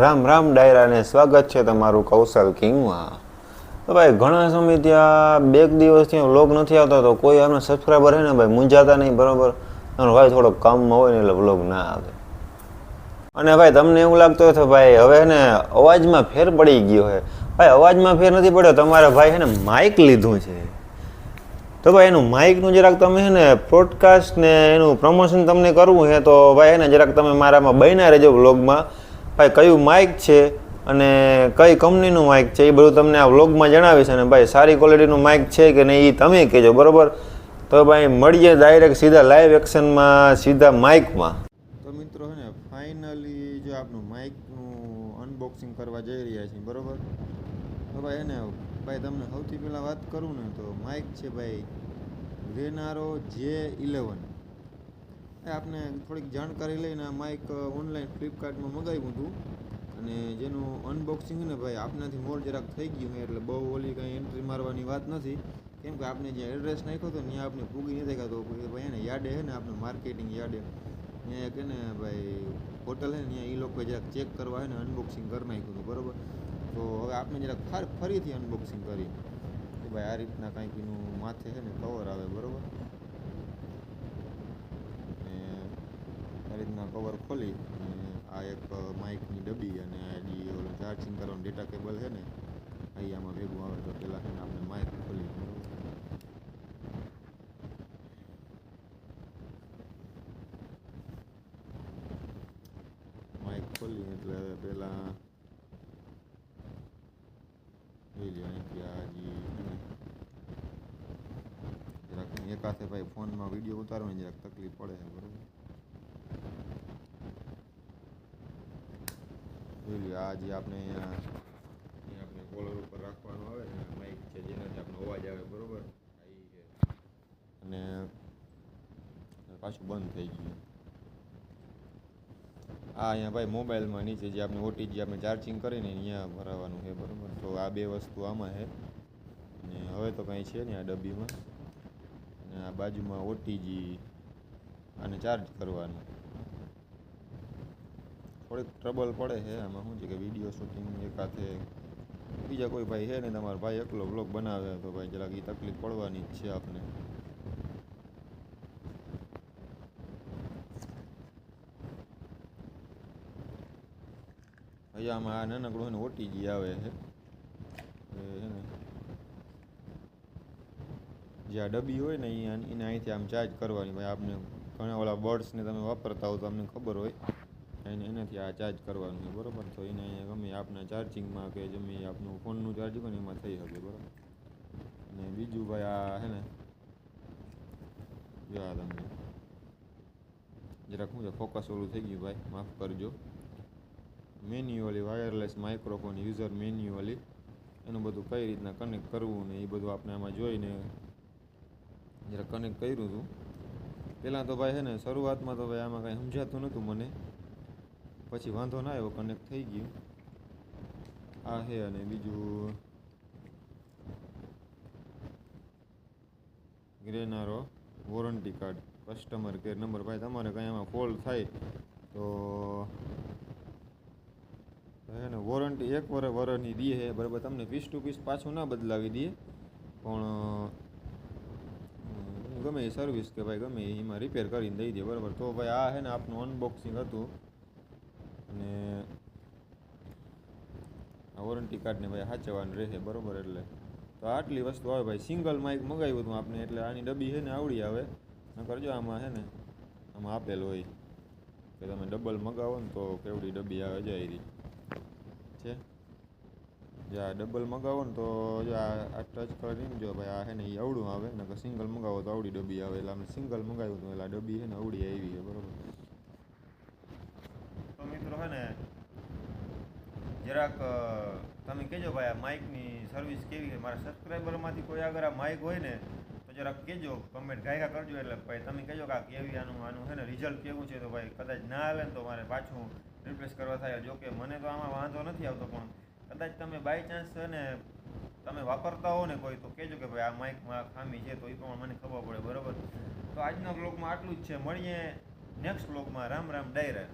રામ રામ ડાયરાને સ્વાગત છે તમારું કૌશલ કિંગમાં. તો ભાઈ ઘણા સમય ત્યાં બે દિવસથી વ્લોગ નથી આવતો તો કોઈ આનો સબસ્ક્રાઈબર છે ને ભાઈ મૂંઝાતા નહીં, બરાબર. અને ભાઈ થોડોક કામમાં હોય ને એટલે વ્લોગ ના આવે. અને ભાઈ તમને એવું લાગતું હોય તો ભાઈ હવે ને અવાજમાં ફેર પડી ગયો છે. ભાઈ અવાજમાં ફેર નથી પડ્યો, તમારે ભાઈ છે ને માઇક લીધું છે. તો ભાઈ એનું માઇકનું જરાક તમે છે ને પોડકાસ્ટ ને એનું પ્રમોશન તમને કરવું છે તો ભાઈ એને જરાક તમે મારામાં બન્યા રહેજો વ્લોગમાં. ભાઈ કયું માઇક છે અને કઈ કંપનીનું માઇક છે એ બધું તમને આ વ્લોગમાં જણાવીશ. અને ભાઈ સારી ક્વોલિટીનું માઇક છે કે નહીં એ તમે કહેજો, બરાબર. તો ભાઈ મળીએ ડાયરેક્ટ સીધા લાઈવ એક્શનમાં, સીધા માઇકમાં. તો મિત્રો છે ને ફાઇનલી જો આપણું માઇકનું અનબોક્સિંગ કરવા જઈ રહ્યા છીએ, બરાબર. તો ભાઈ એને ભાઈ તમને સૌથી પહેલાં વાત કરું ને તો માઇક છે ભાઈ ગ્રેનારો J11. આપને થોડીક જાણકારી લઈને આ માઇક ઓનલાઈન ફ્લિપકાર્ટમાં મગાવ્યું હતું અને જેનું અનબોક્સિંગ ને ભાઈ આપનાથી મોર જરાક થઈ ગયું એટલે બહુ ઓલી કંઈ એન્ટ્રી મારવાની વાત નથી, કેમ કે આપણે જે એડ્રેસ નાખ્યો હતો ત્યાં આપણે પૂગી નથી દેખાતો. ભાઈ એને યાર્ડે છે ને આપણે માર્કેટિંગ યાર્ડે ત્યાં એક ને ભાઈ હોટલ છે ને ત્યાં એ લોકોએ જરાક ચેક કરવા હોય ને અનબોક્સિંગ કરી નાખ્યું હતું, બરાબર. તો હવે આપણે જરાક ફરીથી અનબોક્સિંગ કરી કે ભાઈ આ રીતના કાંઈક એનું માથે છે ને કવર આવે, બરાબર. આ રીતના કવર ખોલી અને આ એક માઇકની ડબ્બી અને ઓલો ચાર્જિંગ કરવાનું ડેટા કેબલ છે ને અહીં આમાં ભેગું આવે. તો પહેલાં છે ને આપણે માઇક ખોલી, માઇક ખોલી એટલે પહેલાં જોઈ લે અહીંથી આ જરાક એક હાથે ભાઈ ફોનમાં વિડીયો ઉતારવાની જરાક તકલીફ પડે છે, બરાબર. જોઈ લો આ જે આપણે આપણે કોલર ઉપર રાખવાનું આવે ને માઇક છે જેનાથી આપણો અવાજ આવે, બરાબર. અને પાછું બંધ થઈ ગયું. આ અહીંયા ભાઈ મોબાઈલમાં નીચે જે આપણે ઓટીજી આપણે ચાર્જિંગ કરીને અહીંયા ભરાવાનું છે, બરાબર. તો આ બે વસ્તુ આમાં છે અને હવે તો કંઈ છે ને આ ડબ્બીમાં. અને આ બાજુમાં ઓટીજી આને ચાર્જ કરવાનું. થોડીક ટ્રબલ પડે છે આમાં. શું છે કે વિડીયો શૂટિંગ એક હાથે બીજા કોઈ ભાઈ છે ને તમારો ભાઈ એકલો બ્લોગ બનાવે તો ભાઈ જરાક એ તકલીફ પડવાની જ છે આપને. અહીંયામાં આ નાનકડું એને ઓટીજી આવે છે ને જે આ ડબ્બી હોય ને એને અહીંથી આમ ચાર્જ કરવાની. ભાઈ આપને ઘણા ઓલા બર્ડ્સને તમે વાપરતા હો તો તમને ખબર હોય એનાથી આ ચાર્જ કરવાનું છે, બરાબર. તો એને અહીંયા ગમે આપના ચાર્જિંગમાં કે ગમે આપનું ફોનનું ચાર્જિંગ હોય ને એમાં થઈ શકે, બરાબર. અને બીજું ભાઈ આ છે ને જો આ તમને જરાક શું છે ફોકસ ઓલું થઈ ગયું ભાઈ, માફ કરજો. Manually wireless microphone user manually એનું બધું કઈ રીતના કનેક્ટ કરવું ને એ બધું આપણે આમાં જોઈને જરા કનેક્ટ કર્યું હતું. પહેલાં તો ભાઈ છે ને શરૂઆતમાં તો ભાઈ આમાં કાંઈ સમજાતું નહોતું મને, પછી વાંધો ના આવ્યો, કનેક્ટ થઈ ગયું. આ છે અને બીજું ગ્રેનારો warranty card, customer care number. ભાઈ તમારે કંઈ આમાં ફોલ્ટ થાય તો હે ને વોરંટી 1 વર્ષની દે છે, બરાબર. તમને પીસ ટુ પીસ પાછું ના બદલાવી દે પણ ગમે એ સર્વિસ કે ભાઈ ગમે એમાં રિપેર કરીને દઈ દે, બરાબર. તો ભાઈ આ છે ને આપનું અનબોક્સિંગ હતું અને આ વોરંટી કાર્ડને ભાઈ સાચવવાનું રહેશે, બરાબર. એટલે તો આટલી વસ્તુ આવે ભાઈ. સિંગલ માઇક મગાવ્યું હતું આપણે એટલે આની ડબ્બી છે ને આવડી આવે. નકર જો આમાં છે ને આમાં આપેલ હોય કે તમે ડબલ મગાવો ને તો કેવડી ડબ્બી આવે જાય રહી છે. જો આ ડબલ મગાવો ને તો જો આ ટચ કરીને જો ભાઈ આ છે ને એ આવડું આવે, નકર સિંગલ મગાવો તો આવડી ડબ્બી આવે. એટલે આપણે સિંગલ મગાવ્યું હતું એટલે આ ડબ્બી છે ને આવડી આવી છે, બરાબર. તો મિત્રો છે ને જરાક તમે કહેજો ભાઈ આ માઇકની સર્વિસ કેવી છે. મારા સબસ્ક્રાઈબરમાંથી કોઈ આગળ આ માઇક હોય ને તો જરાક કહેજો, કમેન્ટ ગાયકા કરજો. એટલે ભાઈ તમે કહેજો કે આ કેવી આનું છે ને રિઝલ્ટ કેવું છે. તો ભાઈ કદાચ ના આવે ને તો મારે પાછું રિપ્લેસ કરવા થાય. જોકે મને તો આમાં વાંધો નથી આવતો પણ કદાચ તમે બાય ચાન્સ છે ને તમે વાપરતા હો ને કોઈ તો કહેજો કે ભાઈ આ માઇકમાં ખામી છે તો એ પણ મને ખબર પડે, બરાબર. તો આજના બ્લોગમાં આટલું જ છે. મળીએ નેક્સ્ટ બ્લોગમાં. રામ રામ ડાયરા.